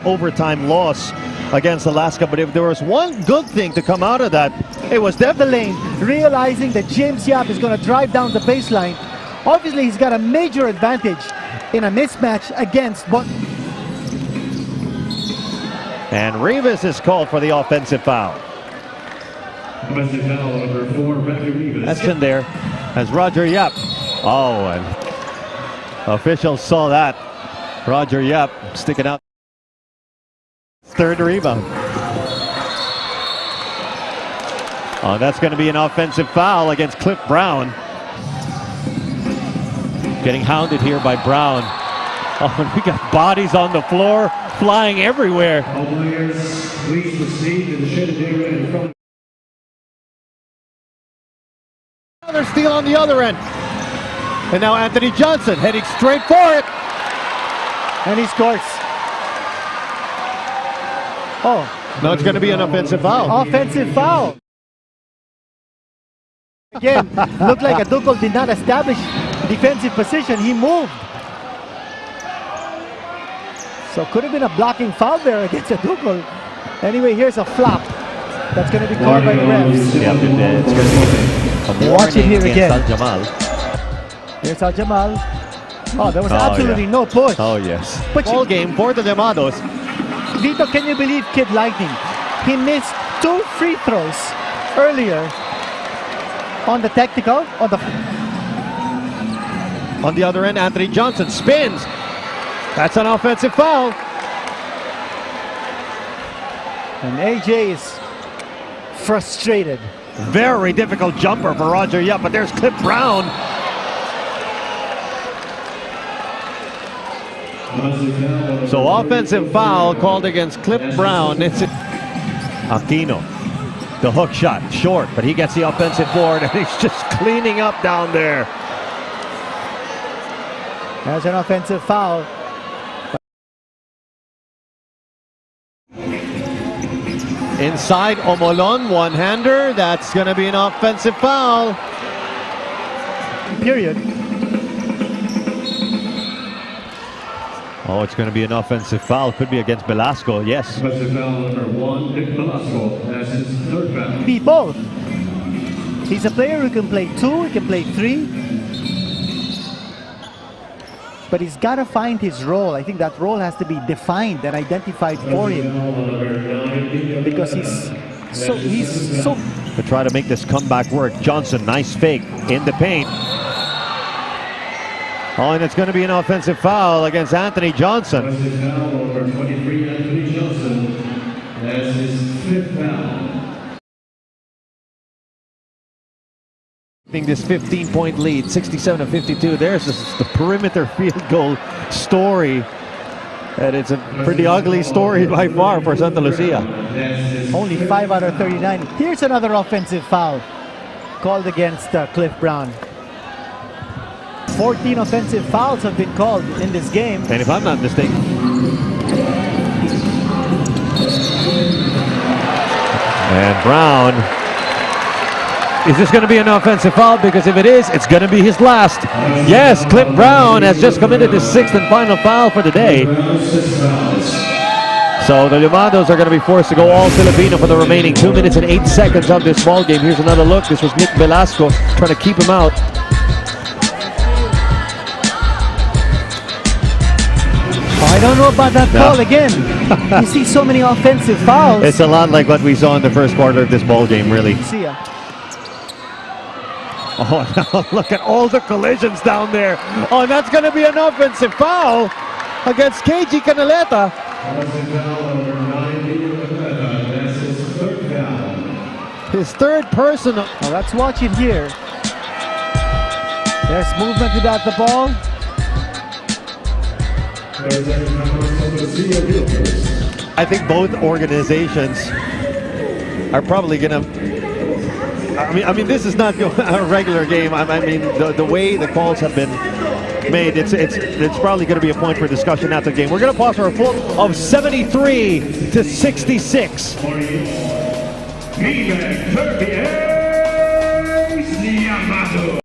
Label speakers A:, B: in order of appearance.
A: overtime loss against Alaska. But if there was one good thing to come out of that, it was
B: the lane, realizing that James Yap is going to drive down the baseline. Obviously, he's got a major advantage in a mismatch against.
A: And Rivas is called for the offensive foul.
C: Offensive foul, number 4, Roger Rivas.
A: That's in there as Roger Yap. Oh, and officials saw that. Roger Yap sticking out. Third rebound. Oh, that's going to be an offensive foul against Cliff Brown. Getting hounded here by Brown. Oh, and we got bodies on the floor, flying everywhere.
C: All players, please proceed to the shaded area in front.
A: Another steal on the other end. And now Anthony Johnson heading straight for it.
B: And he scores.
A: Oh, no, it's going to be an offensive foul.
B: Offensive foul. Again, looked like Adukol did not establish defensive position. He moved. So could have been a blocking foul there against Adukol. Anyway, here's a flop. That's going to be called by the refs.
A: Yeah, it's going to be a
B: Watch it here again.
A: Al-Jamal.
B: Here's Al-Jamal. Oh, there was absolutely no push.
A: Oh, yes.
B: But
A: Ball game for the Llamados.
B: Vito, can you believe Kid Lightning? He missed 2 free throws earlier on the technical.
A: On the other end, Anthony Johnson spins. That's an offensive foul.
B: And AJ is frustrated.
A: Very difficult jumper for Roger Yap, but there's Cliff Brown. So offensive foul called against Cliff Brown. It's Aquino. The hook shot, short, but he gets the offensive board and he's just cleaning up down there.
B: There's an offensive foul.
A: Inside Omolon, one-hander. That's going to be an offensive foul.
B: Period.
A: Oh, it's going to be an offensive foul. Could be against Velasco, yes.
C: Offensive foul number 1, Nick Velasco. That's his 3rd foul.
B: Be both. He's a player who can play 2, he can play 3. But he's got to find his role. I think that role has to be defined and identified for him. Because he's so...
A: To try to make this comeback work. Johnson, nice fake in the paint. Oh, and it's going to be an offensive foul against Anthony Johnson.
C: Offensive foul over 23, Anthony Johnson. That's his 5th foul.
A: I think this 15-point lead, 67-52. There's the perimeter field goal story. And it's a pretty ugly story by far for Sta.Lucia.
B: Only 5 out of 39. Here's another offensive foul called against Cliff Brown. 14 offensive fouls have been called in this game.
A: And if I'm not mistaken, and Brown, is this going to be an offensive foul? Because if it is, it's going to be his last. Yes, Cliff Brown has just committed his 6th and final foul for the day. So the Llamados are going to be forced to go all Filipino for the remaining 2 minutes and 8 seconds of this ball game. Here's another look. This was Nick Velasco trying to keep him out.
B: I don't know about that call again. You see so many offensive fouls.
A: It's a lot like what we saw in the first quarter of this ball game, really.
B: See ya.
A: Oh, now look at all the collisions down there. Oh, and that's going to be an offensive foul against KG Canaleta.
C: Offensive foul over 9, that's his 3rd foul.
A: His 3rd personal.
B: Well, let's watch it here. There's movement without the ball.
A: I think both organizations are probably going to. I mean, this is not a regular game. I mean, the way the calls have been made, it's probably going to be a point for discussion after the game. We're going to pause for a full of 73-66.
C: Bmeg 38, Llamados.